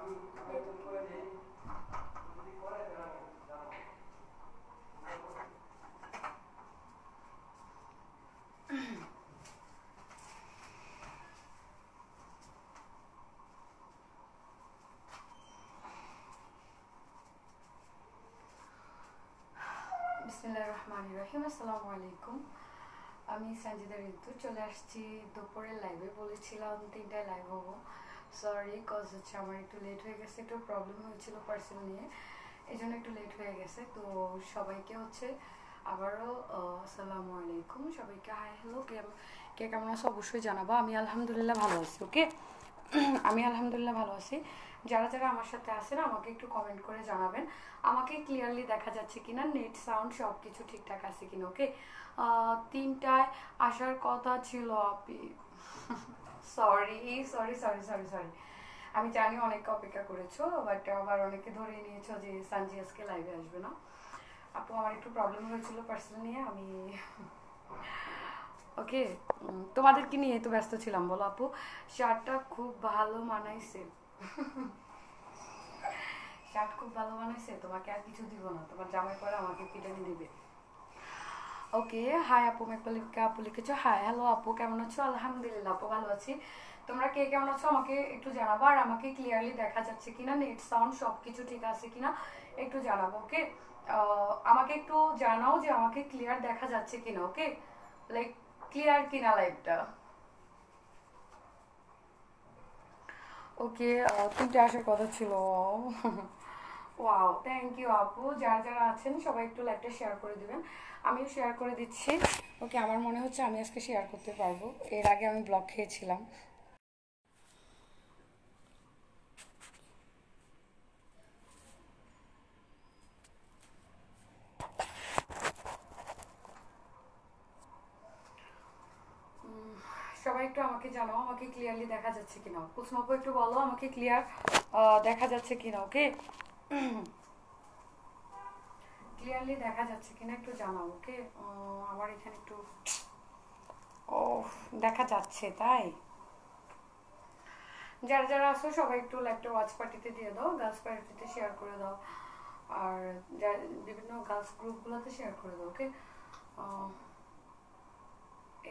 বিসমিল্লাহির রহমানির রহিম। আসসালামু আলাইকুম। আমি সঞ্জিদা ঋতু চলে আসছি দুপুরের লাইভে। বলেছিলাম 3টায় লাইভ হবো। সরি কজ হচ্ছে আমার একটু লেট হয়ে গেছে, একটু প্রবলেম হয়েছিল পার্সেল নিয়ে, এই জন্য একটু লেট হয়ে গেছে। তো সবাইকে হচ্ছে আবারও আসসালামু আলাইকুম, সবাইকে হাই হ্যালো। কে কেমন আছো অবশ্যই জানাবো। আমি আলহামদুলিল্লাহ ভালো আছি। ওকে, আমি আলহামদুলিল্লাহ ভালো আছি। যারা যারা আমার সাথে আছেন আমাকে একটু কমেন্ট করে জানাবেন আমাকে ক্লিয়ারলি দেখা যাচ্ছে কিনা, নেট সাউন্ড সব কিছু ঠিকঠাক আছে কিনা। ওকে, 3টায় আসার কথা ছিল আপি। Sorry sorry sorry sorry sorry, আমি জানি অনেকে অপেক্ষা করেছো, বাট আবার অনেকে ধরে নিয়েছো যে সানজি আজকে লাইভে আসবে না। আপু আমার একটু প্রবলেম হয়েছিল পার্সোনাল নিয়ে, আমি ওকে তোমাদেরকে নিয়ে তো ব্যস্ত ছিলাম। বলো আপু, শার্টটা খুব ভালো মানাইছে। শার্ট খুব ভালো বানাইছে, তোমাকে আর কিছু দিব না, তোমার জামাই পরে আমাকে পিটানি দিবে। ওকে, হাই আপু, মেকপালিকা আপু লিখেছো। হাই হ্যালো আপু, কেমন আছো? আলহামদুলিল্লাহ আপু ভালো আছি। তোমরা কে কেমন আছো আমাকে একটু জানাবো, আর আমাকে ক্লিয়ারলি দেখা যাচ্ছে কিনা, নেট সাউন্ড সব কিছু ঠিক আছে কিনা একটু জানাবো। ওকে, আমাকে একটু জানাও যে আমাকে ক্লিয়ার দেখা যাচ্ছে কিনা। ওকে, লাইক ক্লিয়ার কিনা লাইভটা। ওকে, 3টে আসার কথা ছিল। ওয়াও, থ্যাংক ইউ আপু। যারা যারা আছেন সবাই একটু লাইভটা শেয়ার করে দিবেন, আমিও শেয়ার করে দিচ্ছি। ওকে, আমার মনে হচ্ছে আমি আজকে শেয়ার করতে পারবো, এর আগে আমি ব্লক খেয়েছিলাম। সবাই একটু আমাকে জানাও আমাকে ক্লিয়ারলি দেখা যাচ্ছে কিনা। কুসমাপু একটু বলো আমাকে ক্লিয়ার দেখা যাচ্ছে কিনা। ওকে, ক্লিয়ারলি দেখা যাচ্ছে কিনা একটু জানাও। ওকে, আমার এখানে একটু ও দেখা যাচ্ছে তাই। যারা যারা আসো সবাই একটু লাইভটা ওয়াচ পার্টিতে দিয়ে দাও, গার্লস পার্টিতে শেয়ার করে দাও, আর বিভিন্ন গার্লস গ্রুপগুলোতে শেয়ার করে দাও। ওকে,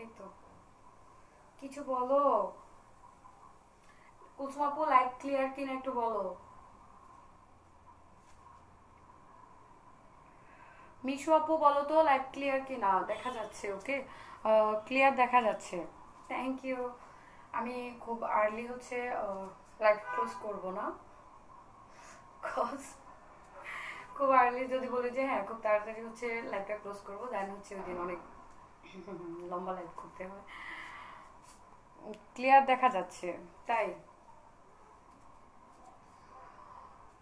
এই তো কিছু বলো। কুসুমাপু লাইভ ক্লিয়ার কিনা একটু বলো। মিশু আপু বলো তো লাইভ ক্লিয়ার কিনা, দেখা যাচ্ছে। ওকে, ক্লিয়ার দেখা যাচ্ছে, থ্যাংক ইউ। আমি খুব আর্লি হচ্ছে লাইভ ক্লোজ করব না, কজ খুব আর্লি যদি বলি যে হ্যাঁ খুব তাড়াতাড়ি হচ্ছে লাইভটা ক্লোজ করবো, দেন হচ্ছে ওই দিন অনেক লম্বা লাইভ করতে হয়। ক্লিয়ার দেখা যাচ্ছে তাই।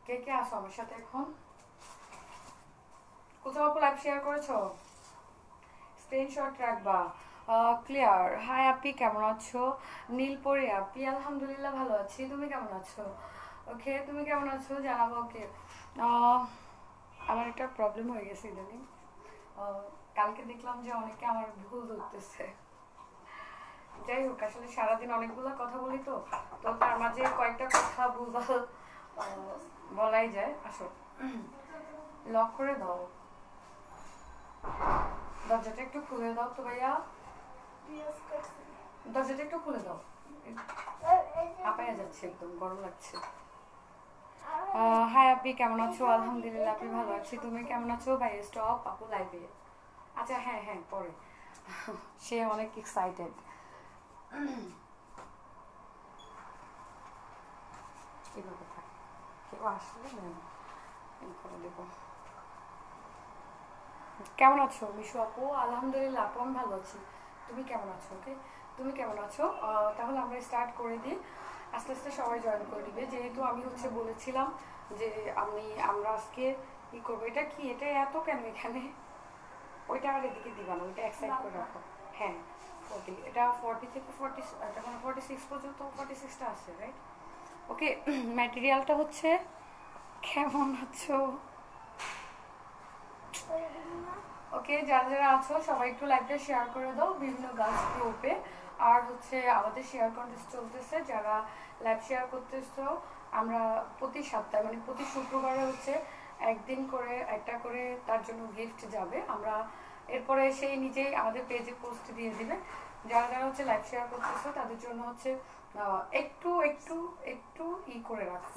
কে কে আসো আমার সাথে এখন? কোথাও লাইভ শেয়ার করেছো? স্ক্রিনশট রাখবা। ক্লিয়ার। হাই আপি, কেমন আছো? নীলপরি আপি, আলহামদুলিল্লাহ ভালো আছি। তুমি কেমন আছো? ওকে, তুমি কেমন আছো জানাবো। ওকে, আমার একটা প্রবলেম হয়ে গেছে ইদানিং। কালকে দেখলাম যে অনেকে আমার ভুল ধরতেছে। যাই হোক, আসলে সারাদিন অনেকগুলো কথা বলি, তো তো তার মাঝে কয়েকটা কথা ভুলভাল বলাই যায়। আসো, লক করে দাও, দরজাটা একটু খুলে দাও তো ভাইয়া, দরজাটা একটু খুলে দাও, হাঁপায়া যাচ্ছে, একদম গরম লাগছে। হাই আপনি কেমন আছো? আলহামদুলিল্লাহ আপনি ভালো আছি। তুমি কেমন আছো? ভাই স্টপ আপু লাইভে। আচ্ছা হ্যাঁ হ্যাঁ পরে। সে অনেক এক্সাইটেড। এভাবে থাক, কেউ আসলে ম্যাম করে দেবো। কেমন আছো মিশু আপু? আলহামদুলিল্লাহ আপু আমি ভালো আছি। তুমি কেমন আছো? ওকে, তুমি কেমন আছো? তাহলে আমরা স্টার্ট করে দিই, আস্তে আস্তে সবাই জয়েন করে দিবে। যেহেতু আমি হচ্ছে বলেছিলাম যে আমরা আজকে ই করবো। এটা কি, এটা এত কেন এখানে? ওইটা আর এদিকে দিবা না, ওইটা এক সাইড করে রাখো। হ্যাঁ 40, এটা 40 থেকে 40, এটা মানে 46 পর্যন্ত, 46টা আছে রাইট। ওকে, ম্যাটেরিয়ালটা হচ্ছে কেমন আছো। ওকে, যারা যারা আছো সবাই একটু লাইভটা শেয়ার করে দাও বিভিন্ন গার্লস গ্রুপে। আর হচ্ছে আমাদের শেয়ার কন্টেস্ট চলতেছে, যারা লাইভ শেয়ার করতেছো আমরা প্রতি সপ্তাহে মানে প্রতি শুক্রবারে হচ্ছে একদিন করে একটা করে তার জন্য গিফট যাবে। আমরা এরপরে সেই নিজেই আমাদের পেজে পোস্ট দিয়ে দিবে। যারা যারা হচ্ছে লাইভ শেয়ার করতেছে তাদের জন্য হচ্ছে একটু একটু একটু করে রাখো।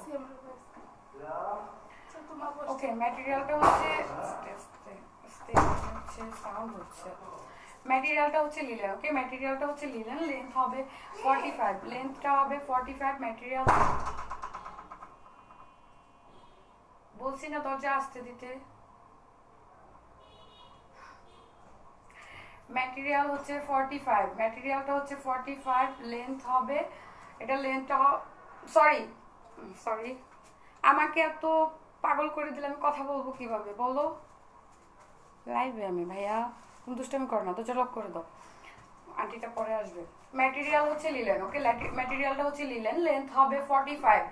ওকে, ম্যাটেরিয়ালটা হচ্ছে সাউন্ড হচ্ছে, ম্যাটেরিয়ালটা হচ্ছে লিলেন। ওকে, ম্যাটেরিয়ালটা হচ্ছে লিলেন, লেন্থ হবে 45, লেন্থটা হবে 45। ম্যাটেরিয়াল বলছি না দরজা আসতে দিতে। ম্যাটেরিয়াল হচ্ছে 45, ম্যাটেরিয়ালটা হচ্ছে 45, লেন্থ হবে, এটা লেন্থটা সরি সরি আমাকে এত পাগল করে দিলে আমি কথা বলবো কিভাবে বলো? লাইভে আমি ভাইয়া, তুমি দুষ্টামি করো না তো, লক করে দাও, আন্টিটা পরে আসবে। ম্যাটেরিয়াল হচ্ছে লিলেন। ওকে, ম্যাটেরিয়ালটা হচ্ছে লিলেন, লেন্থ হবে 45,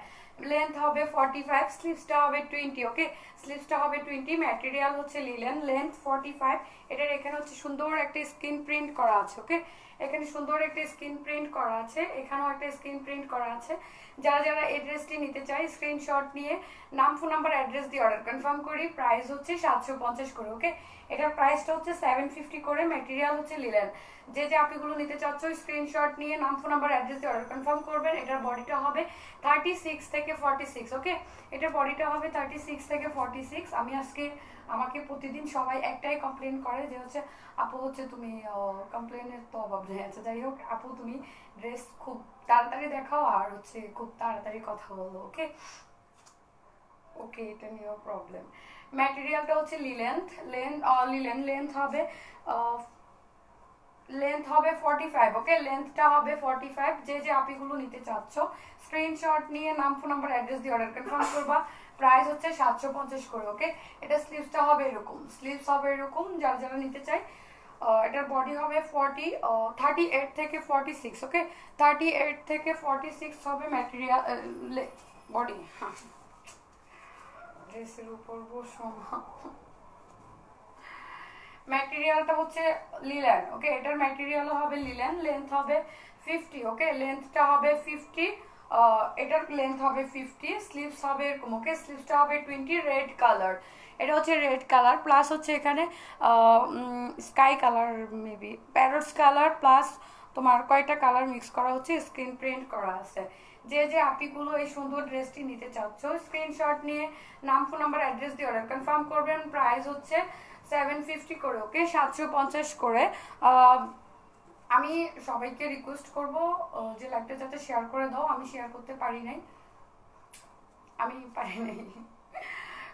লেন্থ হবে 45, স্লিভসটা হবে 20। ওকে, স্লিভসটা হবে 20, ম্যাটেরিয়াল হচ্ছে লিলেন, লেন্থ 45। এটার এখানে হচ্ছে সুন্দর একটা স্ক্রিন প্রিন্ট করা আছে। ওকে, এখানে সুন্দর একটা স্ক্রিন প্রিন্ট করা আছে, এখানেও একটা স্ক্রিন প্রিন্ট করা আছে। যারা যারা এই ড্রেসটি নিতে চাই স্ক্রিনশট নিয়ে নাম, ফোন নাম্বার, অ্যাড্রেস দিয়ে অর্ডার কনফার্ম করি। প্রাইস হচ্ছে 750 করে। ওকে, এটার প্রাইসটা হচ্ছে 750 করে, ম্যাটেরিয়াল হচ্ছে লিলেন। যে যে আপনিগুলো নিতে চাচ্ছ স্ক্রিনশট নিয়ে নাম, ফোন নাম্বার, অ্যাড্রেস দিয়ে অর্ডার কনফার্ম করবেন। এটার বডিটা হবে 36 থেকে 46। ওকে, এটার বডিটা হবে 36 থেকে 46। আমি আজকে আমাকে প্রতিদিন সবাই একটাই কমপ্লেন করে যে হচ্ছে আপু হচ্ছে তুমি কমপ্লেনের তো অভাব নেই। আচ্ছা যাই হোক আপু, তুমি ড্রেস খুব তাড়াতাড়ি দেখাও আর হচ্ছে খুব তাড়াতাড়ি কথা বলো। ওকে ওকে, এটা নিয়েও প্রবলেম। ম্যাটেরিয়ালটা হচ্ছে লিলেন, লেন্থ হবে লেন্থ হবে 45। ওকে, লেন্থটা হবে 45। যে যে আপিগুলো নিতে চাচ্ছ স্ক্রিনশট নিয়ে নাম, ফোন নাম্বার, অ্যাড্রেস দিয়ে অর্ডার কনফার্ম করবা। প্রাইস হচ্ছে 750 করে। ওকে, এটা স্লিভসটা হবে এরকম, স্লিভস হবে এরকম যারা যারা নিতে চাই। এটার বডি হবে 38 থেকে 46। ওকে, 38 থেকে 46 হবে ম্যাটেরিয়াল বডি। হ্যাঁ, ড্রেসের উপর বসো। ম্যাটেরিয়ালটা হচ্ছে লিলেন। ওকে, এটার ম্যাটেরিয়ালও হবে লিলেন, লেন্থ হবে 50। ওকে, লেন্থটা হবে 50, এটার লেন্থ হবে 50, স্লিভস হবে এরকম। ওকে, স্লিভসটা হবে 20, রেড কালার। এটা হচ্ছে রেড কালার, প্লাস হচ্ছে এখানে sky colour, maybe parrots colour, plus তোমার কয়টা কালার মিক্স করা হচ্ছে, স্ক্রিন প্রিন্ট করা আছে। যে যে আপিগুলো এই সুন্দর ড্রেসটি নিতে চাচ্ছ স্ক্রিনশট নিয়ে নাম, ফোন নাম্বার, অ্যাড্রেস দিয়ে অর্ডার কনফার্ম করবেন। প্রাইস হচ্ছে 750 করে। ওকে, 750 করে। আমি সবাইকে রিকোয়েস্ট করব যে লাইভটা যাতে শেয়ার করে দাও। আমি শেয়ার করতে পারি নাই।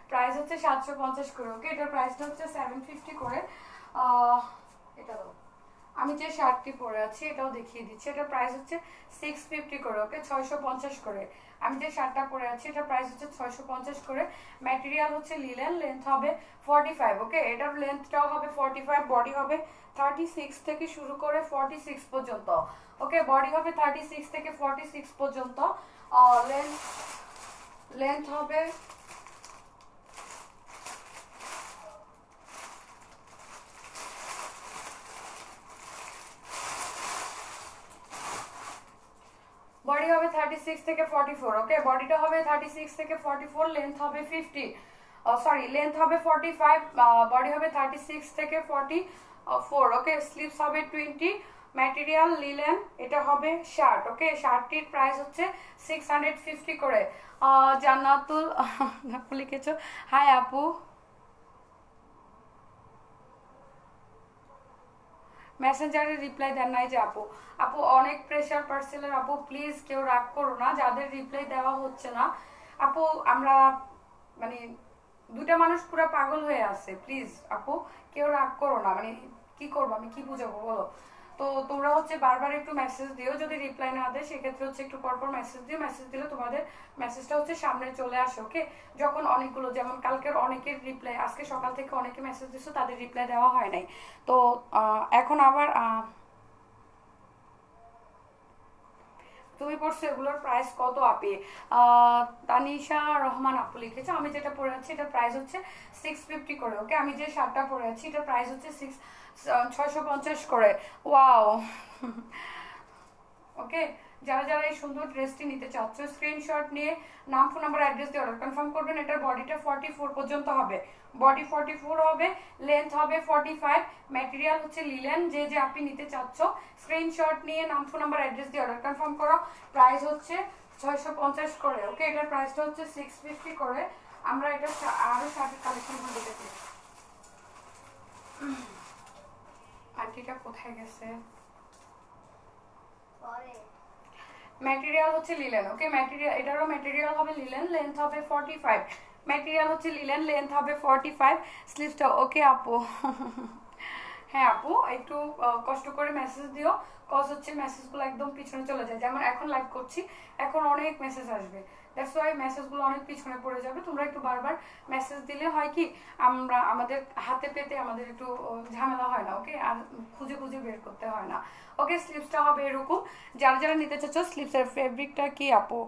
প্রাইস হচ্ছে 750 করে। ওকে, এটার প্রাইসটা হচ্ছে 750 করে। এটা দাও, আমি যে শার্টটি পরে আছি এটাও দেখিয়ে দিচ্ছি। এটার প্রাইস হচ্ছে 650 করে। ওকে, 650 করে। আমি যে শার্টটা পরে আছি এটার প্রাইস হচ্ছে 650 করে। ম্যাটেরিয়াল হচ্ছে লিলেন, লেন্থ হবে 45। ওকে, এটার লেন্থটাও হবে 45, বডি হবে 36 থেকে শুরু করে 46 পর্যন্ত। ওকে, বডি হবে 36 থেকে 46 পর্যন্ত। লেন্থ হবে বডি হবে 36 থেকে 44। ওকে, বডিটা হবে 36 থেকে 44, লেন্থ হবে 50, সরি লেন্থ হবে 45, বডি হবে 36 থেকে 44। ওকে, স্লিভস হবে 20, ম্যাটেরিয়াল লিলেন, এটা হবে শার্ট। ওকে, শার্টটির প্রাইস হচ্ছে 650 করে। জান্নাতুল আপু লিখেছো, হাই আপু। মেসেঞ্জারে রিপ্লাই দেন নাই যে আপু। আপু অনেক প্রেশার পার্সেলের আপু, প্লিজ কেউ রাগ করো না যাদের রিপ্লাই দেওয়া হচ্ছে না। আপু আমরা মানে দুটা মানুষ পুরো পাগল হয়ে আছে, প্লিজ আপু কেউ রাগ করো না। মানে কি করবো আমি, কি বুঝাবো বলো? তো তোমরা হচ্ছে বারবার একটু মেসেজ দিও, যদি রিপ্লাই না দেয় সেক্ষেত্রে হচ্ছে একটু পরপর মেসেজ দিও। মেসেজ দিলে তোমাদের মেসেজটা হচ্ছে সামনে চলে আসে। ওকে, যখন অনেকগুলো, যেমন কালকের অনেকের রিপ্লাই, আজকে সকাল থেকে অনেকে মেসেজ দিছো তাদের রিপ্লাই দেওয়া হয় নাই। তো এখন আবার তুমি পড়ছো এগুলোর প্রাইস কত আপি? তানিশা রহমান আপু লিখেছে, আমি যেটা পরে আছি এটার প্রাইস হচ্ছে 650 করে। ওকে, আমি যে শার্টটা পরে আছি এটার প্রাইস হচ্ছে 650 করে। ওয়াও, ওকে, যারা যারা এই সুন্দর ড্রেসটি নিতে চাচ্ছ স্ক্রিনশট নিয়ে নাম ফোন নাম্বার অ্যাড্রেস দিয়ে অর্ডার কনফার্ম করবেন। এটার বডিটা 44 পর্যন্ত হবে, বডি 44 হবে, লেন্থ হবে 45, ম্যাটেরিয়াল হচ্ছে লিলেন। যে যে আপনি নিতে চাচ্ছ স্ক্রিনশট নিয়ে নাম ফোন নাম্বার অ্যাড্রেস দিয়ে অর্ডার কনফার্ম করো। প্রাইস হচ্ছে 650 করে। ওকে, এটার প্রাইসটা হচ্ছে 650 করে। আমরা এটা আরো শার্টের কালেকশনগুলো দেখেছি। আন্টিটা কোথায় গেছে? ম্যাটেরিয়াল হচ্ছে লিলেন। ওকে, ম্যাটেরিয়াল এটারও ম্যাটেরিয়াল হবে লিলেন, লেন্থ হবে 45, ম্যাটেরিয়াল হচ্ছে লিলেন, লেন্থ হবে 45, স্লিভসটা ওকে আপু। হ্যাঁ আপু, একটু কষ্ট করে মেসেজ দিও, কজ হচ্ছে মেসেজগুলো একদম পিছনে চলে যায়। যেমন এখন লাইভ করছি, এখন অনেক মেসেজ আসবে, দ্যাটস ওয়াই মেসেজগুলো অনেক পিছনে পড়ে যাবে। তোমরা একটু বারবার মেসেজ দিলে হয় কি আমরা আমাদের হাতে পেতে আমাদের একটু ঝামেলা হয় না। ওকে, আর খুঁজে খুঁজে বের করতে হয় না। ওকে, স্লিভসটা হবে এরকম। যারা যারা নিতে চাচ্ছ স্লিভসের ফেব্রিকটা কি আপু?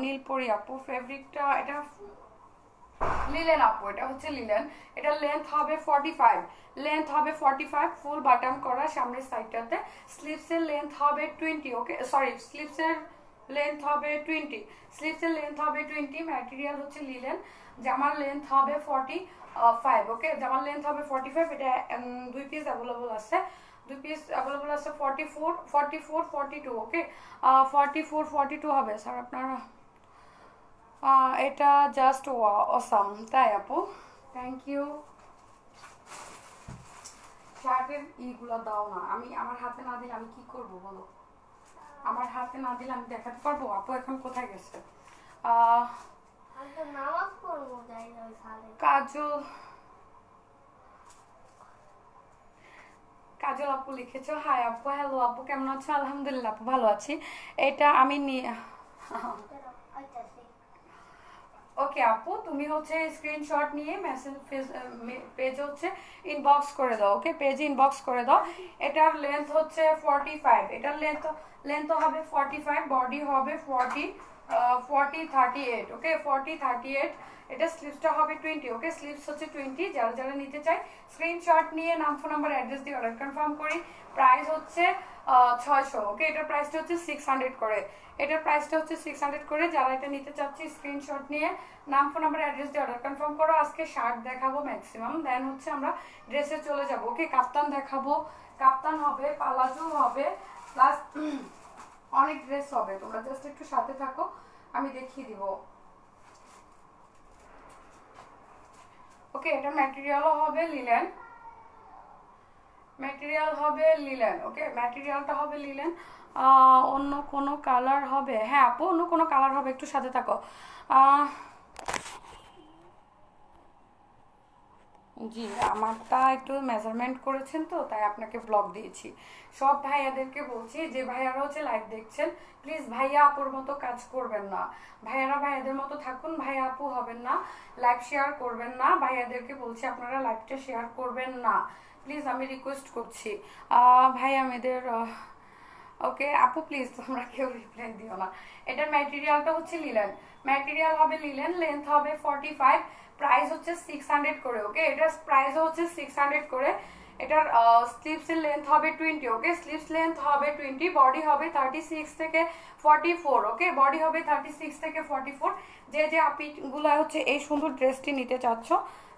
নীলপরি আপু, ফেব্রিকটা এটা লিলেন আপু, এটা হচ্ছে লিলেন। এটা লেন্থ হবে 45, লেন্থ হবে 45, ফুল বাটন করা সামনের সাইডটাতে। স্লিভসের লেন্থ হবে 20। ওকে, সরি, স্লিভসের লেন্থ হবে 20, স্লিভসের লেন্থ হবে 20, ম্যাটেরিয়াল হচ্ছে লিলেন। জামার লেন্থ হবে 45। ওকে, জামার লেন্থ হবে 45। এটা 2 পিস অ্যাভেলেবল আছে, 2 পিস অ্যাভেলেবল আছে 44, 44, 42। ওকে, 44, 42 হবে স্যার আপনারা। এটা জাস্ট অসাম, তাই আপু, থ্যাংক ইউ। শার্টের ইগুলো দাও না, আমি আমার হাতে না দিলে আমি কি করব বলো? আমার হাতে না দিলে আমি দেখাতে পারবো? আপু এখন কোথায় গেছে? কাজল, কাজল আপু লিখেছো। হাই আপু, হ্যালো আপু, কেমন আছো? আলহামদুলিল্লাহ আপু, ভালো আছি। এটা আমি ওকে আপু, তুমি হচ্ছে স্ক্রিনশট নিয়ে মেসেজ পেজ হচ্ছে ইনবক্স করে দাও। ওকে, পেজে ইনবক্স করে দাও। এটার লেন্থ হচ্ছে 45, এটার লেন্থ হবে 45, বডি হবে 40, 38। ওকে, 38। এটা স্লিভসটা হবে 20। ওকে, স্লিভস হচ্ছে 20। যারা যারা নিতে চাই স্ক্রিনশট নিয়ে নাম ফোন নাম্বার অ্যাড্রেস দিয়ে অর্ডার কনফার্ম করি। প্রাইস হচ্ছে 600। ওকে, এটার প্রাইসটা হচ্ছে 600 করে। এটার প্রাইসটা হচ্ছে 600 করে। যারা এটা নিতে চাচ্ছি স্ক্রিনশট নিয়ে নাম ফোন নাম্বার অ্যাড্রেস দিয়ে অর্ডার কনফার্ম করো। আজকে শার্ট দেখাবো ম্যাক্সিমাম, দেন হচ্ছে আমরা ড্রেসে চলে যাব। ওকে, কাপ্তান দেখাবো, কাপ্তান হবে, পালাজো হবে, প্লাস অনেক ড্রেস হবে। তোমরা জাস্ট একটু সাথে থাকো, আমি দেখিয়ে দিব। ওকে, এটা ম্যাটেরিয়ালও হবে লিলেন, ম্যাটেরিয়াল হবে লিলেন। ওকে, ম্যাটেরিয়ালটা হবে লিলেন। অন্য কোনো কালার হবে? হ্যাঁ আপু, অন্য কোনো কালার হবে, একটু সাথে থাকো। জি, আমারটা একটু মেজারমেন্ট করেছেন তো, তাই আপনাকে ব্লগ দিয়েছি। সব ভাইয়াদেরকে বলছি, যে ভাইয়ারা হচ্ছে লাইভ দেখছেন, প্লিজ ভাইয়া আপুর মতো কাজ করবেন না। ভাইয়ারা ভাইয়াদের মতো থাকুন, ভাইয়া আপু হবেন না, লাইভ শেয়ার করবেন না। ভাইয়াদেরকে বলছি আপনারা লাইভটা শেয়ার করবেন না, প্লিজ, আমি রিকোয়েস্ট করছি। ভাইয়া মেয়েদের ওকে আপু, প্লিজ তোমরা কেউ রিপ্লাই দিও না। এটার ম্যাটেরিয়ালটা হচ্ছে লিলেন, ম্যাটেরিয়াল হবে লিলেন, লেন্থ হবে 45, প্রাইস হচ্ছে 600 করে। ওকে, এটার প্রাইস হচ্ছে 600 করে। এটার স্লিভসের লেন্থ হবে 20। ওকে, স্লিভস লেন্থ হবে 20, বডি হবে 36 থেকে 44। ওকে, বডি হবে 36 থেকে 44। যে যে আপিগুলো হচ্ছে এই সুন্দর ড্রেসটি নিতে চাচ্ছ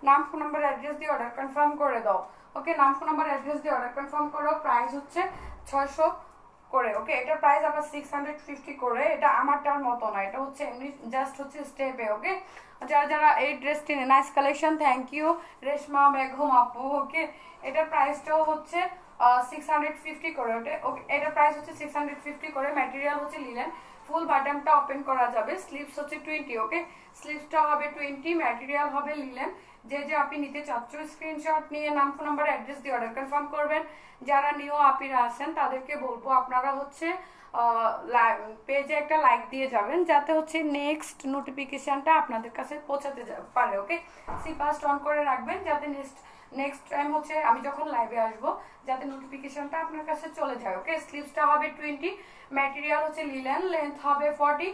নাম ফোন নাম্বার অ্যাড্রেস দিয়ে অর্ডার কনফার্ম করে দাও। ওকে, নাম ফোন নাম্বার অ্যাড্রেস দিয়ে অর্ডার কনফার্ম করো। প্রাইস হচ্ছে 600 করে। ওকে, এটার প্রাইস আবার 650 করে। এটা আমারটার মতো না, এটা হচ্ছে এমনি জাস্ট হচ্ছে স্টেপে। ওকে, যারা যারা এই ড্রেসটি nice collection, thank you Reshma Begum আপু। ওকে, এটার প্রাইসটাও হচ্ছে 650 করে। ওকে, এটার প্রাইস হচ্ছে 650 করে। ম্যাটেরিয়াল হচ্ছে লিলেন, ফুল বাটনটা ওপেন করা যাবে। স্লিভস হচ্ছে 20। ওকে, স্লিভসটা হবে 20, ম্যাটেরিয়াল হবে লিলেন। যে যে আপনি নিতে চাচ্ছ স্ক্রিনশট নিয়ে নাম ফোন নাম্বার অ্যাড্রেস দিয়ে অর্ডার কনফার্ম করবেন। যারা নিউ আপিরা আছেন তাদেরকে বলবো আপনারা হচ্ছে পেজে একটা লাইক দিয়ে যাবেন, যাতে হচ্ছে নেক্সট নোটিফিকেশনটা আপনাদের কাছে পৌঁছাতে পারে। ওকে, সিপাস্ট অন করে রাখবেন, যাতে নেক্সট টাইম হচ্ছে আমি যখন লাইভে আসবো যাতে নোটিফিকেশনটা আপনার কাছে চলে যায়। ওকে, স্লিভসটা হবে 20, ম্যাটেরিয়াল হচ্ছে লিলেন, লেন্থ হবে 40,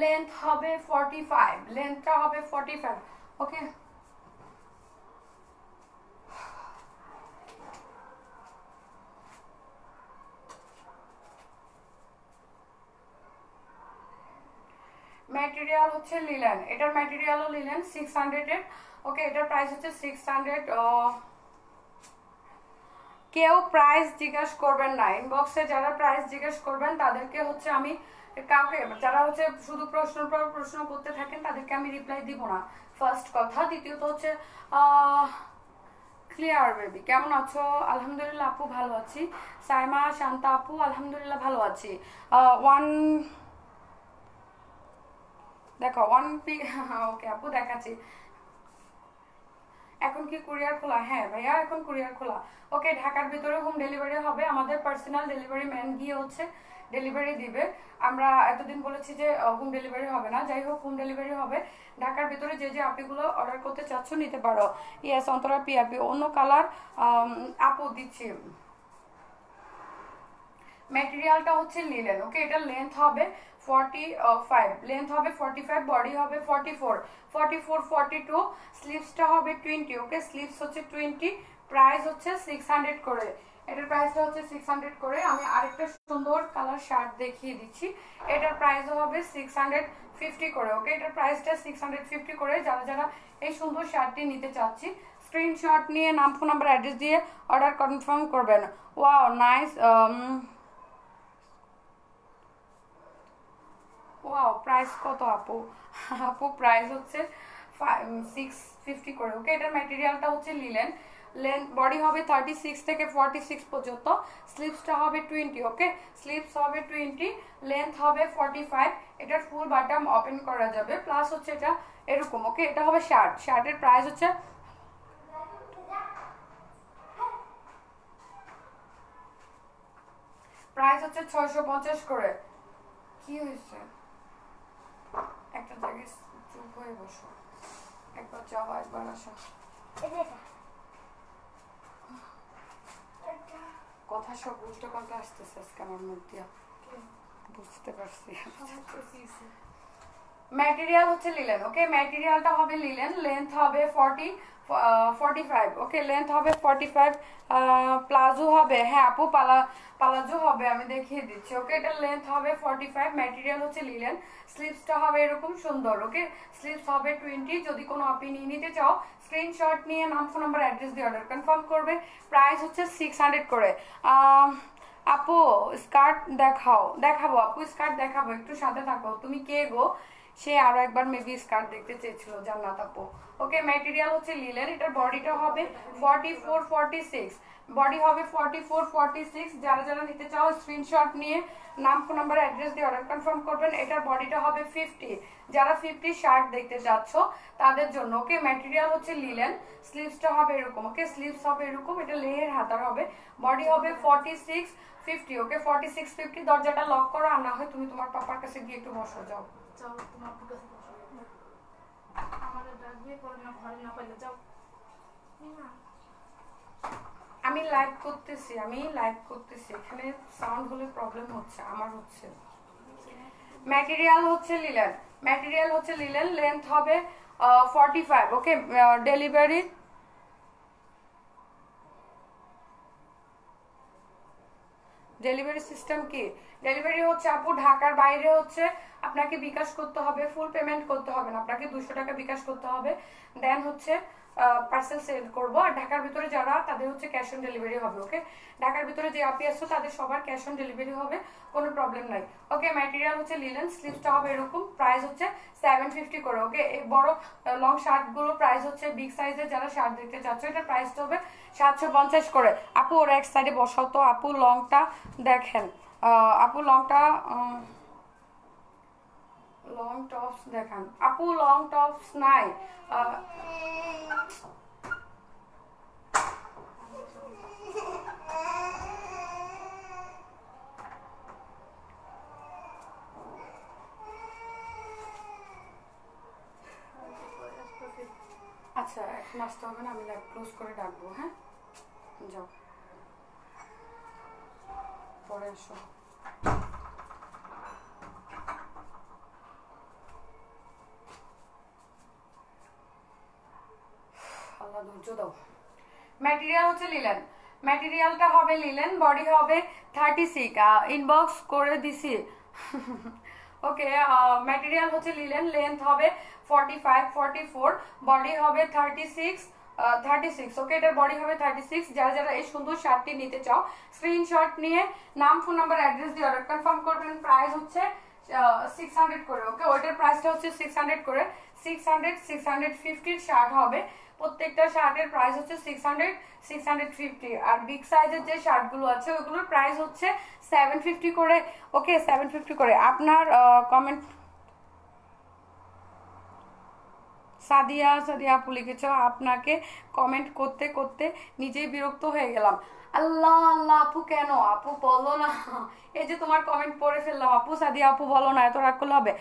লেন্থ হবে 45, লেন্থটা হবে 45। ওকে, ম্যাটেরিয়াল হচ্ছে লিলেন, এটার ম্যাটেরিয়ালও লিলেন 600 এর। ওকে, এটার প্রাইস হচ্ছে 600। কেউ প্রাইস জিজ্ঞাসা করবেন না, ইনবক্সে যারা প্রাইস জিজ্ঞাসা করবেন তাদেরকে হচ্ছে আমি কাউকে, যারা হচ্ছে শুধু প্রশ্নের পর প্রশ্ন করতে থাকেন তাদেরকে আমি রিপ্লাই দিব না, ফার্স্ট কথা। দ্বিতীয়ত হচ্ছে ক্লিয়ার বেবি কেমন আছো? আলহামদুলিল্লাহ আপু ভালো আছি। সাইমা শান্তা আপু আলহামদুলিল্লাহ ভালো আছি। ওয়ান দেখো ওয়ান পিক ওকে আপু দেখাচ্ছি। এখন কি কুরিয়ার খোলা? হ্যাঁ ভাইয়া এখন কুরিয়ার খোলা। ওকে, ঢাকার ভিতরে হোম ডেলিভারি হবে, আমাদের পার্সোনাল ডেলিভারি ম্যান গিয়ে হচ্ছে ডেলিভারি দিবে। আমরা এতদিন বলেছি যে হোম ডেলিভারি হবে না, যাই হোক হোম ডেলিভারি হবে। ঢাকার ভিতরে যে যে আপিগুলো অর্ডার করতে চাচ্ছ নিতে পারো। ইয়েস অন্তরা পি আপি, অন্য কালার আপু দিচ্ছি। ম্যাটেরিয়ালটা হচ্ছে লিলেন। ওকে, এটা লেন্থ হবে 45, লেন্থ হবে 45, বডি হবে 44, 42, স্লিভসটা হবে 20। ওকে, স্লিভস হচ্ছে 20, প্রাইস হচ্ছে 600 করে। এটার প্রাইসটা হচ্ছে 600 করে। আমি আরেকটা সুন্দর কালার শার্ট দেখিয়ে দিচ্ছি, এটার প্রাইসও হবে 650 করে। ওকে, এটার প্রাইসটা 650 করে। যারা যারা এই সুন্দর শার্টটি নিতে চাচ্ছি স্ক্রিনশট নিয়ে নাম ফোন নাম্বার অ্যাড্রেস দিয়ে অর্ডার কনফার্ম করবেন। Wow nice. ওয়াও, প্রাইস কত আপু? আপু প্রাইস হচ্ছে 650 করে। ওকে, এটার ম্যাটেরিয়ালটা হচ্ছে লিলেন, লেন্থ বডি হবে 36 থেকে 46 পর্যন্ত, স্লিভসটা হবে 20। ওকে, স্লিভস হবে 20, লেন্থ হবে 45, এটার ফুল বাটম ওপেন করা যাবে, প্লাস হচ্ছে এটা এরকম। ওকে, এটা হবে শার্ট, শার্টের প্রাইস হচ্ছে প্রাইস হচ্ছে 650 করে। কি হয়েছে? একটা জায়গায় চুপ হয়ে বসো, একবার যাও একবার আসো। কথা সব উল্টো পাল্টা আসতেছে আজকে আমার মুখ দিয়া, বুঝতে পারছি। ম্যাটেরিয়াল হচ্ছে লিলেন। ওকে, ম্যাটেরিয়ালটা হবে লিলেন, লেন্থ হবে 45। ওকে, লেন্থ হবে 45, প্লাজো হবে, হ্যাঁ আপু পালাজো হবে, আমি দেখিয়ে দিচ্ছি। ওকে, এটার লেন্থ হবে 45, ম্যাটেরিয়াল হচ্ছে লিলেন, স্লিভসটা হবে এরকম সুন্দর। ওকে, স্লিভস হবে 20। যদি কোনো আপনি নিয়ে নিতে চাও স্ক্রিনশট নিয়ে নাম ফোন নাম্বার অ্যাড্রেস দিয়ে অর্ডার কনফার্ম করবে। প্রাইস হচ্ছে 600 করে। আপু স্কার্ট দেখাবো আপু, স্কার্ট দেখাবো, একটু সাথে থাকো। তুমি কে গো? সে আরো একবার মেবি স্কার্ট দেখতে চেয়েছিল, জান্নাত আপু। ওকে, ম্যাটেরিয়াল হচ্ছে লিলেন, এটার বডিটা হবে 44, 46, বডি হবে 44, 46। যারা যারা নিতে চাও স্ক্রিনশট নিয়ে নাম ফোন নাম্বার অ্যাড্রেস দিয়ে অর্ডার কনফার্ম করবেন। এটার বডিটা হবে 50, যারা 50 শার্ট দেখতে চাচ্ছ তাদের জন্য। ওকে, ম্যাটেরিয়াল হচ্ছে লিলেন, স্লিভসটা হবে এরকম। ওকে, স্লিভস হবে এরকম, এটা লেহের হাতার হবে, বডি হবে 46, 50। ওকে, 46, 50। দরজাটা লক করো, আর না হয় তুমি তোমার পাপার কাছে গিয়ে একটু বসো, যাও। আমি লাইভ করতেছি, এখানে সাউন্ড হলে প্রবলেম হচ্ছে, আমার হচ্ছে। ম্যাটেরিয়াল হচ্ছে লিলেন, লেন্থ হবে 45। ওকে, ডেলিভারি সিস্টেম কি? ডেলিভারি হচ্ছে আপু ঢাকার বাইরে হচ্ছে আপনাকে বিকাশ করতে হবে, ফুল পেমেন্ট করতে হবে না, আপনাকে 200 টাকা বিকাশ করতে হবে, দেন হচ্ছে পার্সেল সেল করব। আর ঢাকার ভিতরে যারা তাদের হচ্ছে ক্যাশ অন ডেলিভারি হবে। ওকে, ঢাকার ভিতরে যে আপি আসছো তাদের সবার ক্যাশ অন ডেলিভারি হবে, কোনো প্রবলেম নাই। ওকে, ম্যাটেরিয়াল হচ্ছে লিলেন, স্লিভসটা হবে এরকম, প্রাইস হচ্ছে 750 করে। ওকে, এই বড় লং শার্টগুলো প্রাইস হচ্ছে বিগ সাইজের, যারা শার্ট দেখতে চাচ্ছ এটার প্রাইসটা হবে 750 করে। আপু ওর এক সাইডে বসাও তো, আপু লংটা দেখেন, আপু লংটা লং টপস দেখান আপু, লং টপস নাই। আচ্ছা, এখন আসতে হবে না, আমি লাইভ ক্লোজ করে ডাকবো। হ্যাঁ, যাও পরে এসো। আল্লাহ ধৈর্য দাও। ম্যাটেরিয়াল হচ্ছে লিলেন, ম্যাটেরিয়ালটা হবে লিলেন, বডি হবে 36, ইনবক্স করে দিছি। ওকে, ম্যাটেরিয়াল হচ্ছে লিলেন, লেন্থ হবে 45 44, বডি হবে 36 36। ওকে, এটার বডি হবে 36। যারা যারা এই সুন্দর শার্টটি নিতে চাও স্ক্রিনশট নিয়ে নাম ফোন নাম্বার অ্যাড্রেস দিয়ে অর্ডার কনফার্ম করবেন। প্রাইস হচ্ছে 600 করে। ওকে, ওইটার প্রাইসটা হচ্ছে 600 করে। 600 650 শার্ট হবে, প্রত্যেকটা শার্টের প্রাইস হচ্ছে 600 650। আর বিগ সাইজের যে শার্টগুলো আছে ওইগুলোর প্রাইস হচ্ছে 750 করে। ওকে, 750 করে। আপনার কমেন্ট সাদিয়া সাদিয়া আপু লিখেছ, আপনাকে কমেন্ট করতে করতে নিজেই বিরক্ত হয়ে গেলাম। আল্লাহ আল্লাহ আপু, কেন আপু বলো না, এই যে তোমার কমেন্ট পড়ে ফেললাম। আপু সাদিয়া আপু বলো না, এত রাগ করলে হবে।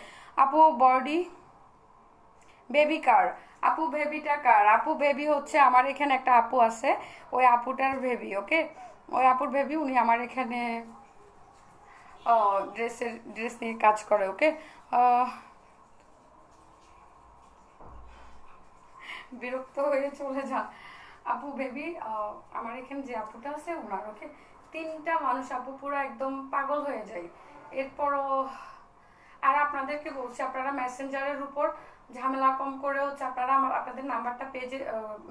আপু বডি বেবি কার, আপু বেবিটা কার? আপু বেবি হচ্ছে আমার এখানে একটা আপু আছে, ওই আপুটার বেবি। ওকে, ওই আপুর বেবি, উনি আমার এখানে ড্রেস নিয়ে কাজ করে। ওকে, বিরক্ত হয়ে চলে যান। আপু বেবি আমার এখানে যে আপুটা আছে ওনার। ওকে, 3টা মানুষ আপু পুরো একদম পাগল হয়ে যায়। এরপরও আর আপনাদেরকে বলছি, আপনারা মেসেঞ্জারের উপর ঝামেলা কম করে হচ্ছে আপনারা আপনাদের নাম্বারটা পেজে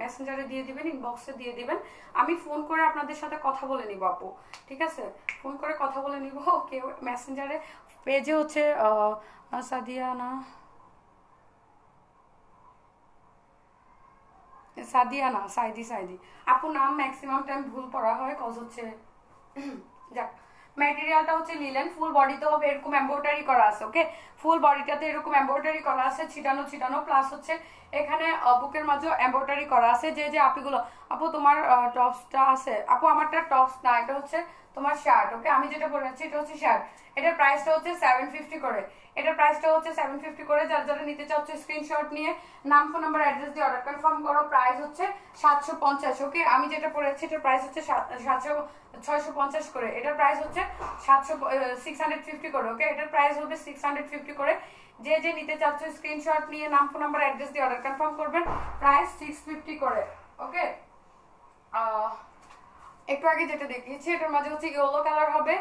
মেসেঞ্জারে দিয়ে দিবেন, ইনবক্সে দিয়ে দিবেন। আমি ফোন করে আপনাদের সাথে কথা বলে নিব আপু, ঠিক আছে? ফোন করে কথা বলে নিব। কেউ মেসেঞ্জারে পেজে হচ্ছে সাদিয়া না, সাদিয়া না, সাইদি সাইদি আপু নাম ম্যাক্সিমাম টাইম ভুল পড়া হয়, কজ হচ্ছে যাক। ম্যাটেরিয়ালটা হচ্ছে লিলেন, ফুল বডিতে হবে এরকম এমব্রয়ডারি করা আছে। ওকে, ফুল বডিটাতে এরকম এমব্রয়ডারি করা আছে, ছিটানো ছিটানো, প্লাস হচ্ছে এখানে বুকের মাঝেও এমব্রয়ডারি করা আছে। যে যে আপিগুলো, আপু তোমার টপসটা আছে? আপু আমারটা টপস না, এটা হচ্ছে তোমার শার্ট। ওকে, আমি যেটা পরে আছি এটা হচ্ছে শার্ট। এটার প্রাইসটা হচ্ছে 750 করে। এটার প্রাইসটা হচ্ছে 750 করে। যারা যারা নিতে চাচ্ছে স্ক্রিনশট নিয়ে নাম ফোন নাম্বার অ্যাড্রেস দিয়ে অর্ডার কনফার্ম করো। প্রাইস হচ্ছে 750। ওকে, আমি যেটা পরে আছি এটার প্রাইস হচ্ছে 650 করে। এটার প্রাইস হচ্ছে 650 করে। ওকে, এটার প্রাইস হবে 650 করে। যে যে নিতে চাচ্ছ স্ক্রিনশট নিয়ে নাম ফোন নাম্বার অ্যাড্রেস দিয়ে অর্ডার কনফার্ম করবেন। প্রাইস 650 করে। ওকে, একটু আগে যেটা দেখিয়েছি এটার মাঝে হচ্ছে ইয়েলো কালার হবে,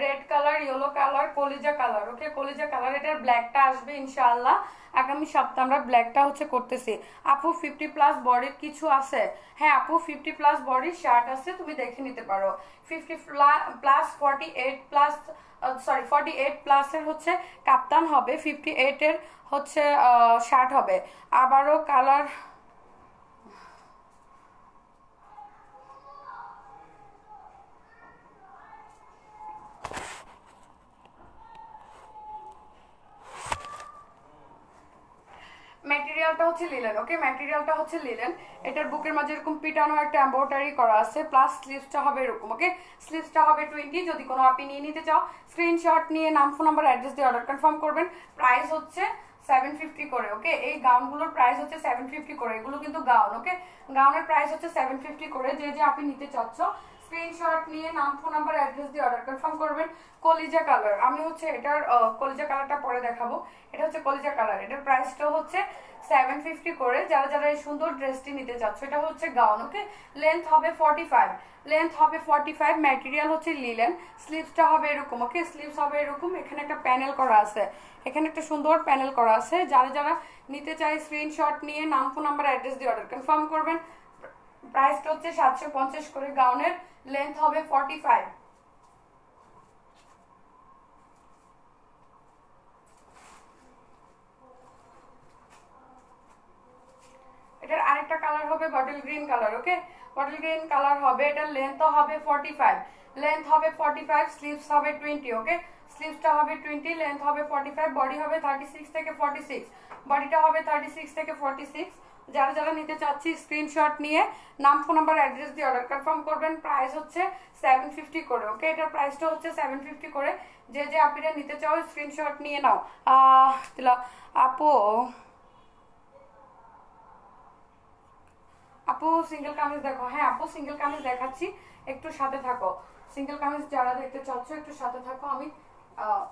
রেড কালার, ইয়েলো কালার, কলিজা কালার। ওকে, কলিজা কালার। এটার ব্ল্যাকটা আসবে ইনশাআল্লাহ আগামী সপ্তাহে, আমরা ব্ল্যাকটা হচ্ছে করতেছি। আপু 50+ বডির কিছু আছে? হ্যাঁ আপু, 50+ বডির শার্ট আছে, তুমি দেখে নিতে পারো। 50+ 48+, সরি 48+ এর হচ্ছে কাপ্তান হবে, 58 এর হচ্ছে শার্ট হবে। আবারও কালার ম্যাটেরিয়ালটা হচ্ছে লিলেন। ওকে, ম্যাটেরিয়ালটা হচ্ছে লিলেন। এটার বুকের মাঝে এরকম পিটানো একটা এমব্রয়ডারি করা আছে, প্লাস স্লিভসটা হবে এরকম। ওকে, স্লিভসটা হবে 20। যদি কোনো আপনি নিয়ে নিতে চাও স্ক্রিনশট নিয়ে নাম ফোন নাম্বার অ্যাড্রেস দিয়ে অর্ডার কনফার্ম করবেন। প্রাইস হচ্ছে 750 করে। ওকে, এই গাউনগুলোর প্রাইস হচ্ছে 750 করে। এগুলো কিন্তু গাউন। ওকে, গাউনের প্রাইস হচ্ছে 750 করে। যে যে আপনি নিতে চাচ্ছ স্ক্রিনশট নিয়ে নাম ফোন নাম্বার অ্যাড্রেস দিয়ে অর্ডার কনফার্ম করবেন। কলিজা কালার, আমি হচ্ছে এটার কলিজা কালারটা পরে দেখাবো। এটা হচ্ছে কলিজা কালার। এটার প্রাইসটা হচ্ছে 750 করে। যারা যারা এই সুন্দর ড্রেসটি নিতে চাচ্ছ, এটা হচ্ছে গাউন। ওকে, লেন্থ হবে 45, লেন্থ হবে 45, ম্যাটেরিয়াল হচ্ছে লিলেন, স্লিভসটা হবে এরকম। ওকে, স্লিভস হবে এরকম। এখানে একটা প্যানেল করা আছে, এখানে একটা সুন্দর প্যানেল করা আছে। যারা যারা নিতে চাই স্ক্রিনশট নিয়ে নাম ফোন নাম্বার অ্যাড্রেস দিয়ে অর্ডার কনফার্ম করবেন। প্রাইসটা হচ্ছে 750 করে। গাউনের লেন্থ হবে 45। এটার আরেকটা কালার হবে বটল গ্রিন কালার। ওকে, বটল গ্রিন কালার হবে। এটার লেন্থ হবে 45, লেন্থ হবে 45, স্লিভস হবে 20। ওকে, স্লিভসটা হবে 20, লেন্থ হবে 45, বডি হবে 36 থেকে 46, বডিটা হবে 36 থেকে 46। যারা যারা নিতে চাচ্ছি স্ক্রিনশট নিয়ে নাম ফোন নাম্বার অ্যাড্রেস দিয়ে অর্ডার কনফার্ম করবেন। প্রাইস হচ্ছে 750 করে। ওকে, এটার প্রাইসটা হচ্ছে 750 করে। যে যে আপনারা নিতে চাও স্ক্রিনশট নিয়ে নাও। আপু আপু সিঙ্গেল কামিজ দেখো। হ্যাঁ আপু, সিঙ্গেল কামিজ দেখাচ্ছি, একটু সাথে থাকো। সিঙ্গেল কামিজ যারা দেখতে চাচ্ছ একটু সাথে থাকো। আমি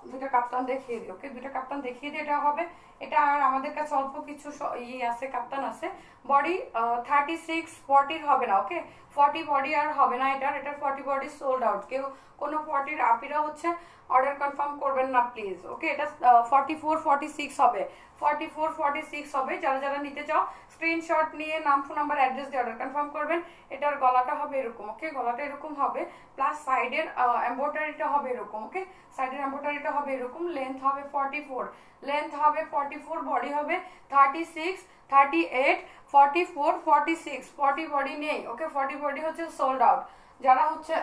দুইটা কাপ্তান দেখিয়ে দিই। ওকে, দুইটা কাপ্তান দেখিয়ে দিই। এটা হবে, এটা আর আমাদের কাছে অল্প কিছু আছে, কাপ্তান আছে। বডি 36 40 হবে না। ওকে, 40 বডি আর হবে না এটার 40 বডি সোল্ড আউট। কেউ কোনো 40 আপিরা হচ্ছে অর্ডার কনফার্ম করবেন না প্লিজ। ওকে, এটা 44 46 হবে, 44 46 হবে। যারা যারা নিতে চাও স্ক্রিনশট নিয়ে নাম, ফোন নাম্বার, অ্যাড্রেস দিয়ে অর্ডার কনফার্ম করবেন। এটার গলাটা হবে এরকম। ওকে, গলাটা এরকম হবে, প্লাস সাইডের এমব্রয়ডারিটা হবে এরকম। ওকে, সাইডের এমব্রয়ডারিটা হবে এরকম। লেন্থ হবে 44, লেন্থ হবে 44, বডি হবে 36 38 44 46, 40 বডি নেই। ওকে, 40 বডি হচ্ছে সোল্ড আউট। যারা হচ্ছে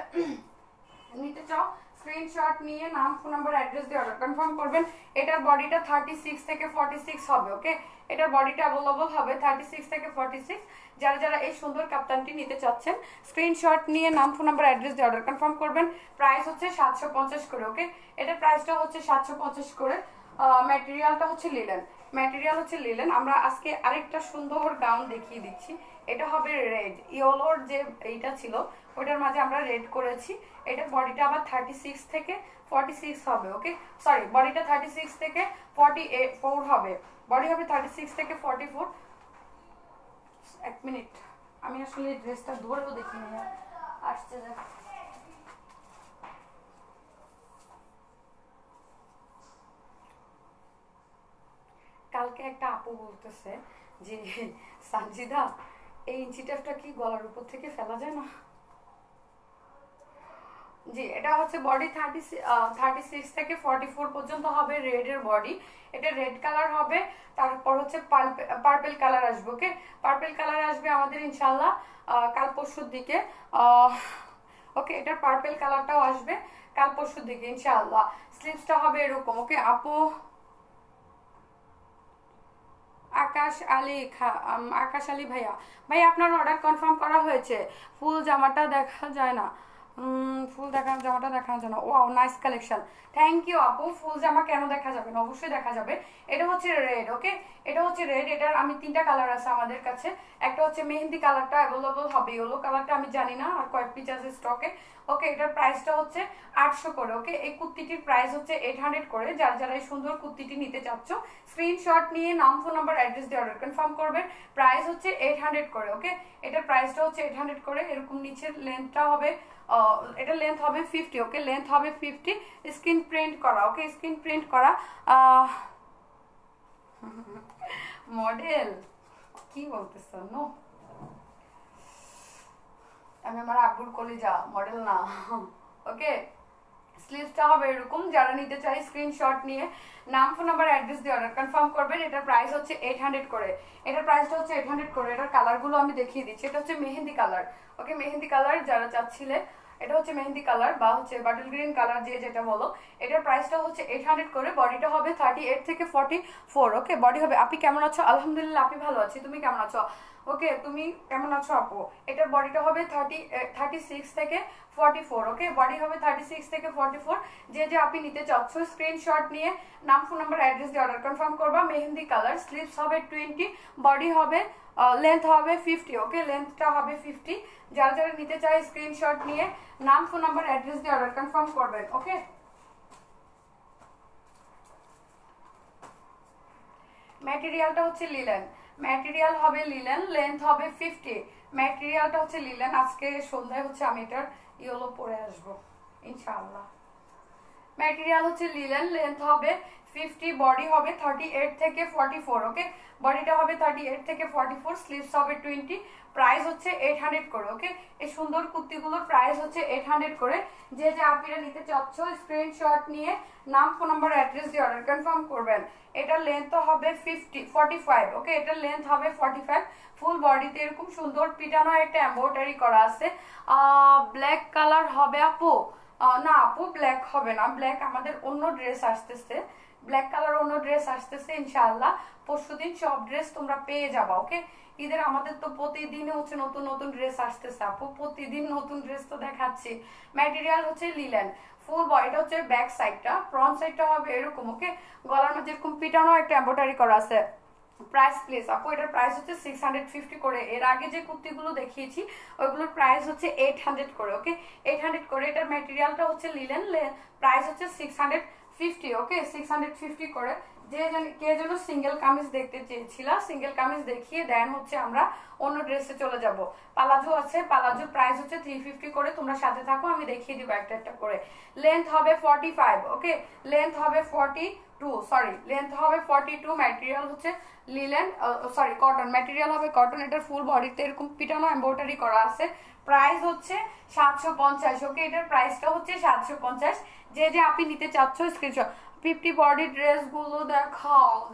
নিতে চাও স্ক্রিনশট নিয়ে নাম, ফোন নাম্বার, অ্যাড্রেস দিয়ে অর্ডার কনফার্ম করবেন। এটার বডিটা 36 থেকে 46 হবে। ওকে, এটার বডিটা অ্যাভেলেবল হবে 36 থেকে 46। যারা যারা এই সুন্দর কাপ্তানটি নিতে চাচ্ছেন স্ক্রিনশট নিয়ে নাম, ফোন নাম্বার, অ্যাড্রেস দিয়ে অর্ডার কনফার্ম করবেন। প্রাইস হচ্ছে 750 করে। ওকে, এটার প্রাইসটা হচ্ছে 750 করে। ম্যাটেরিয়ালটা হচ্ছে লিলেন, ম্যাটেরিয়াল হচ্ছে লিলেন। আমরা আজকে আরেকটা সুন্দর গাউন দেখিয়ে দিচ্ছি। এটা হবে রেড, ইয়েলোর যে এইটা ছিল ওইটার মাঝে আমরা রেড করেছি। এটার বডিটা আবার 36 থেকে 46 হবে। ওকে, সরি, বডিটা 36 থেকে 44 হবে। বডি হবে 36 থেকে 44। এক মিনিট, আমি আসলে ড্রেসটা ধরেও দেখিনি, আসছে দেখ। কালকে একটা আপু বলতেছে যে সানজিদা এই ইঞ্চি টেপটা কি গলার উপর থেকে ফেলা যায় না? জি, এটা হচ্ছে বডি 36 থেকে 44 পর্যন্ত হবে রেডের বডি। এটা রেড কালার হবে, তারপর হচ্ছে পার্পেল কালার আসবে। ওকে, পার্পেল কালার আসবে আমাদের ইনশাল্লাহ কাল পরশুর দিকে। ওকে, এটার পার্পেল কালারটাও আসবে কাল পরশুর দিকে ইনশাআল্লাহ। স্লিভসটা হবে এরকম। ওকে আপু, আকাশ আলী আকাশ আলী ভাইয়া, ভাই আপনার অর্ডার কনফার্ম করা হয়েছে। ফুল জামাটা দেখা যায় না, ফুল জামাটা দেখা যায় না। Wow, nice collection, thank you আপু। ফুল জামা কেন দেখা যাবে না, অবশ্যই দেখা যাবে। এটা হচ্ছে রেড। ওকে, এটা হচ্ছে রেড। এটার আমি 3টা কালার আছে আমাদের কাছে। একটা হচ্ছে মেহেন্দি কালারটা অ্যাভেলেবল হবে, ইয়েলো কালারটা আমি জানি না, আর কয়েক পিস আছে স্টকে। ওকে, এটার প্রাইসটা হচ্ছে 800 করে। ওকে, এই কুর্তিটির প্রাইস হচ্ছে 800 করে। যারা যারা এই সুন্দর কুর্তিটি নিতে চাচ্ছ স্ক্রিনশট নিয়ে নাম, ফোন নাম্বার, অ্যাড্রেস দিয়ে অর্ডার কনফার্ম করবেন। প্রাইস হচ্ছে 800 করে। ওকে, এটার প্রাইসটা হচ্ছে 800 করে। এরকম নিচের লেন্থটা হবে, এটা লেন্থ হবে 50। ওকে, লেন্থ হবে 50, স্ক্রিন প্রিন্ট করা। ওকে, স্ক্রিন প্রিন্ট করা মডেল কি বলতেছ? নো, আমি আমার আব্বুর কলিজা, মডেল না। ওকে, স্লিভসটা হবে এরকম। যারা নিতে চাই স্ক্রিনশট নিয়ে নাম, ফোন নাম্বার, অ্যাড্রেস দিয়ে অর্ডার কনফার্ম করবেন। এটার প্রাইস হচ্ছে 800 করে। এটার প্রাইসটা হচ্ছে 800 করে। এটার কালারগুলো আমি দেখিয়ে দিচ্ছি। এটা হচ্ছে মেহেন্দি কালার। ওকে, মেহেন্দি কালার যারা চাচ্ছিলে, এটা হচ্ছে মেহেন্দি কালার বা হচ্ছে বাটল গ্রিন কালার, যে যেটা বলো। এটার প্রাইসটা হচ্ছে 800 করে। বডিটা হবে 38 থেকে 44। ওকে, বডি হবে। আপনি কেমন আছো? আলহামদুলিল্লাহ, আপনি ভালো আছি। তুমি কেমন আছো? ওকে, তুমি কেমন আছো আপু? এটার বডিটা হবে 36 থেকে 44। ওকে, বডি হবে 36 থেকে 44। যে যে আপনি নিতে চাচ্ছ স্ক্রিনশট নিয়ে নাম, ফোন নাম্বার, অ্যাড্রেস দিয়ে অর্ডার কনফার্ম করবা। মেহেন্দি কালার, স্লিভস হবে 20, বডি হবে লেন্থ হবে 50। ওকে, লেন্থটা হবে 50। যারা যারা নিতে চায় স্ক্রিনশট নিয়ে নাম, ফোন নাম্বার, অ্যাড্রেস দিয়ে অর্ডার কনফার্ম করবেন। ওকে, ম্যাটেরিয়ালটা হচ্ছে লিলেন, ম্যাটেরিয়াল হবে লিলেন, লেন্থ হবে 50। ম্যাটেরিয়ালটা হচ্ছে লিলেন। আজকে সন্ধ্যায় হচ্ছে আমি এটার ইয়েলো পরে আসবো ইনশাআল্লাহ। ম্যাটেরিয়াল হচ্ছে লিলেন, লেন্থ হবে 50, বডি হবে 38 থেকে 44। ওকে, বডিটা হবে 38 থেকে 44, স্লিভস হবে 20। প্রাইস হচ্ছে 800 করে। ওকে, এই সুন্দর কুর্তিগুলোর প্রাইস হচ্ছে 800 করে। যে যে আপনারা নিতে চাচ্ছ স্ক্রিনশট নিয়ে নাম, ফোন নাম্বার, অ্যাড্রেস দিয়ে অর্ডার কনফার্ম করবেন। এটার লেন্থ হবে 45। ওকে, এটার লেন্থ হবে 45। ফুল বডিতে এরকম সুন্দর পিটানো একটা এমব্রয়ডারি করা আছে। ব্ল্যাক কালার হবে আপু? না আপু, ব্ল্যাক হবে না। ব্ল্যাক আমাদের অন্য ড্রেস আসতেছে, ব্ল্যাক কালার অন্য ড্রেস আসতেছে ইনশাআল্লাহ। পরশুদিন সব ড্রেস তোমরা পেয়ে যাবা। ওকে, ঈদের আমাদের তো প্রতিদিন হচ্ছে নতুন নতুন ড্রেস আসতেছে আপু, প্রতিদিন নতুন ড্রেস তো দেখাচ্ছি। ম্যাটেরিয়াল হচ্ছে লিলেন। ফুল বডিটা হচ্ছে ব্যাক সাইডটা, ফ্রন্ট সাইডটা হবে এরকম। ওকে, গলার মধ্যে এরকম পিটানো একটা এমব্রয়ডারি করা আছে। প্রাইস প্লিজ আপু, এটার প্রাইস হচ্ছে 650 করে। এর আগে যে কুর্তিগুলো দেখিয়েছি ওইগুলোর প্রাইস হচ্ছে 800 করে। ওকে, 800 করে। এটার ম্যাটেরিয়ালটা হচ্ছে লিলেন, প্রাইস হচ্ছে 650 650 ওকে 650 করে। কে যেন সিঙ্গেল কামিজ দেখতে চেয়েছিল, সিঙ্গেল কামিজ দেখিয়ে দেন হচ্ছে আমরা অন্য ড্রেসে চলে যাব। পালাজো আছে, পালাজো প্রাইস হচ্ছে 350 করে। তোমরা সাথে থাকো, আমি দেখিয়ে দিব একটা একটা করে। লেন্থ হবে 45 ওকে, লেন্থ হবে 42 সরি লেন্থ হবে 42। ম্যাটেরিয়াল হচ্ছে লিলেন সরি কটন, ম্যাটেরিয়াল হবে কটন। এটার ফুল বডিতে এরকম পিটানো এমব্রয়ডারি করা আছে। প্রাইস হচ্ছে 750 ওকে, এটার প্রাইসটা হচ্ছে 750। যে আপনি নিতে চাচ্ছ স্ক্রিনশট। 50 বডি ড্রেসগুলো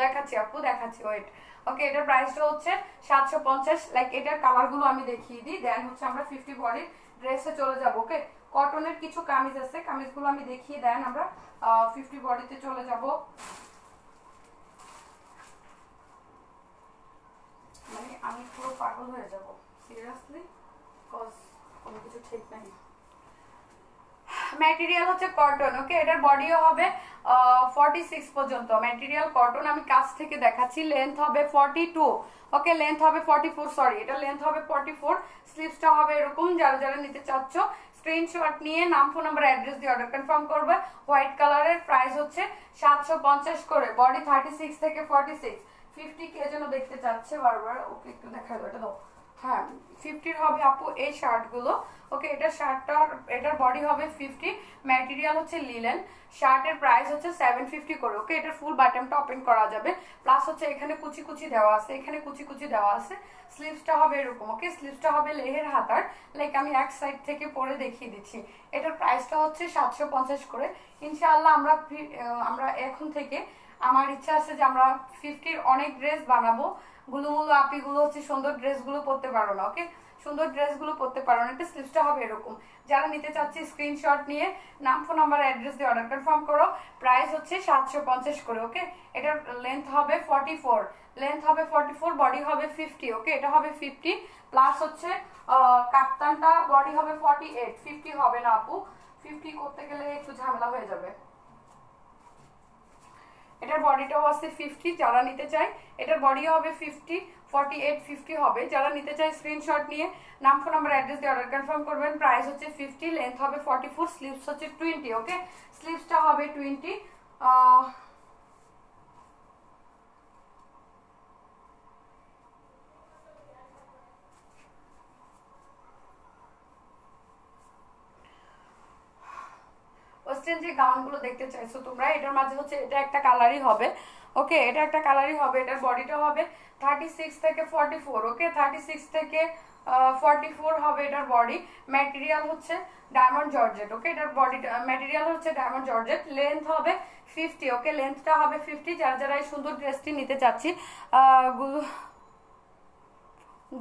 দেখাচ্ছি আপু, দেখাচ্ছি ওয়েট ওকে। এটার প্রাইসটা হচ্ছে 750। লাইক এটার কালারগুলো আমি দেখিয়ে দিই, দেন হচ্ছে আমরা 50 বডি ড্রেসে চলে যাব ওকে। কটনের কিছু কামিজ আছে, কামিজগুলো আমি দেখিয়ে দেন আমরা 50 বডিতে চলে যাব। মানে আমি পুরো পাগল হয়ে যাব সিরিয়াসলি, কজ কোনো কিছু ঠিক নাই। ম্যাটেরিয়াল হচ্ছে কটন ওকে, এটার বডিও হবে 46 পর্যন্ত। ম্যাটেরিয়াল কটন, আমি কাছ থেকে দেখাচ্ছি। লেন্থ হবে 42 ওকে, লেন্থ হবে 44 সরি এটা লেন্থ হবে 44। স্লিভসটা হবে এরকম। যারা যারা নিতে চাচ্ছ স্ক্রিনশট নিয়ে নাম, ফোন নাম্বার, অ্যাড্রেস দিয়ে অর্ডার কনফার্ম করবে। হোয়াইট কালারের প্রাইস হচ্ছে 750 করে। বডি 36 থেকে 46। 50 কে যেন দেখতে চাচ্ছে বারবার, ওকে একটু দেখা দাও, এটা দাও। হ্যাঁ 50 হবে আপু এই শার্টগুলো ওকে। এটা শার্টটার এটার বডি হবে 50, ম্যাটেরিয়াল হচ্ছে লিলেন। শার্টের প্রাইস হচ্ছে 750 করে ওকে। এটার ফুল বাটনটা ওপেন করা যাবে, প্লাস হচ্ছে এখানে কুচি কুচি দেওয়া আছে, এখানে কুচি কুচি দেওয়া আছে। স্লিভসটা হবে এরকম ওকে, স্লিভসটা হবে লেহের হাতার। লাইক আমি এক সাইড থেকে পরে দেখিয়ে দিচ্ছি। এটার প্রাইসটা হচ্ছে 750 করে। ইনশাআল্লাহ আমরা এখন থেকে আমার ইচ্ছা আছে যে আমরা 50-র অনেক ড্রেস বানাবো। গুলো আপিগুলো হচ্ছে সুন্দর ড্রেসগুলো পরতে পারো না ওকে, সুন্দর ড্রেসগুলো পরতে পারো না। এটা স্লিভসটা হবে এরকম। যারা নিতে চাচ্ছি স্ক্রিনশট নিয়ে নাম, ফোন নাম্বার, অ্যাড্রেস দিয়ে অর্ডার কনফার্ম করো। প্রাইস হচ্ছে 750 করে ওকে। এটার লেন্থ হবে 44, লেন্থ হবে 44, বডি হবে 50 ওকে। এটা হবে 50 প্লাস হচ্ছে কাপ্তানটা বডি হবে 48। 50 হবে না আপু, 50 করতে গেলে একটু ঝামেলা হয়ে যাবে। এটার বডিটাও আছে 50 যারা নিতে চায়। এটার বডিও হবে 50, 48, 50 হবে। যারা নিতে চায় স্ক্রিনশট নিয়ে নাম, ফোন নাম্বার, অ্যাড্রেস দিয়ে অর্ডার কনফার্ম করবেন। প্রাইস হচ্ছে 50, লেন্থ হবে 44, স্লিভস হচ্ছে 20 ওকে। স্লিভসটা হবে 20। ওয়েস্টার্ন যে গাউনগুলো দেখতে চাইছো তোমরা, এটার মাঝে হচ্ছে এটা একটা কালারই হবে ওকে, এটা একটা কালারই হবে। এটার বডিটা হবে 36 থেকে 44 ওকে, 36 থেকে 44 হবে এটার বডি। ম্যাটেরিয়াল হচ্ছে ডায়মন্ড জর্জেট ওকে। এটার বডি ম্যাটেরিয়াল হচ্ছে ডায়মন্ড জর্জেট। লেন্থ হবে 50 ওকে, লেন্থটা হবে 50। যারা যারা এই সুন্দর ড্রেসটি নিতে চাচ্ছি গুলো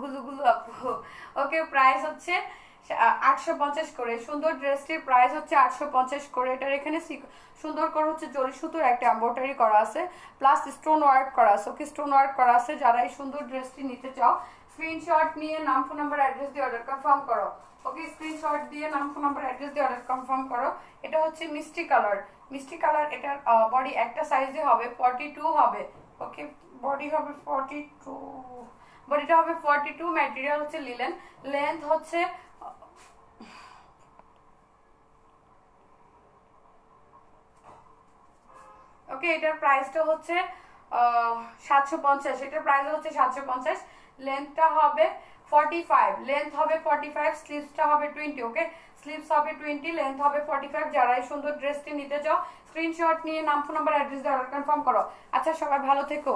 গুলো গুলো আপু ওকে। প্রাইস হচ্ছে 850 করে। সুন্দর ড্রেসটির প্রাইস হচ্ছে 850 করে। এটার এখানে সুন্দর করে হচ্ছে জরি সুতোর একটা এমব্রয়ডারি করা আছে, প্লাস স্টোন ওয়ার্ক করা আছে ওকে, স্টোন ওয়ার্ক করা আছে। যারা এই সুন্দর ড্রেসটি নিতে চাও স্ক্রিনশট নিয়ে নাম, ফোন নাম্বার, অ্যাড্রেস দিয়ে অর্ডার কনফার্ম করো ওকে। স্ক্রিনশট দিয়ে নাম, ফোন নাম্বার, অ্যাড্রেস দিয়ে অর্ডার কনফার্ম করো। এটা হচ্ছে মিষ্টি কালার, মিষ্টি কালার। এটার বডি একটা সাইজে হবে 42 হবে ওকে, বডি হবে 42, বডিটা হবে 42। ম্যাটেরিয়াল হচ্ছে লিলেন। লেন্থ হচ্ছে ওকে, এটার প্রাইসটা হচ্ছে 750। এটার প্রাইস হচ্ছে 750। লেন্থটা হবে 45, লেন্থ হবে 45, স্লিভসটা হবে 20 ওকে। স্লিভস হবে 20, লেন্থ হবে 45। যারা এই সুন্দর ড্রেসটি নিতে চাও স্ক্রিনশট নিয়ে নাম, ফোন নাম্বার, অ্যাড্রেস দিয়ে অর্ডার কনফার্ম করো। আচ্ছা সবাই ভালো থেকো।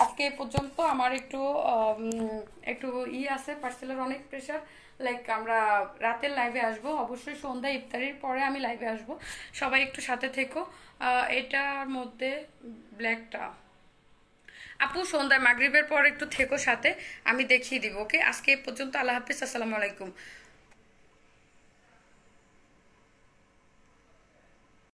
আজকে এই পর্যন্ত। আমার একটু আছে, পার্সেলের অনেক প্রেশার। লাইক আমরা রাতের লাইভে আসব, অবশ্যই সন্ধ্যা ইফতারির পরে আমি লাইভে আসব। সবাই একটু সাথে থেকো। এটার মধ্যে ব্ল্যাকটা আপু সন্ধ্যায় মাগরিবের পর একটু থেকো সাথে, আমি দেখিয়ে দিব ওকে। আজকে এই পর্যন্ত। আল্লাহ হাফিজ, আসসালামু আলাইকুম।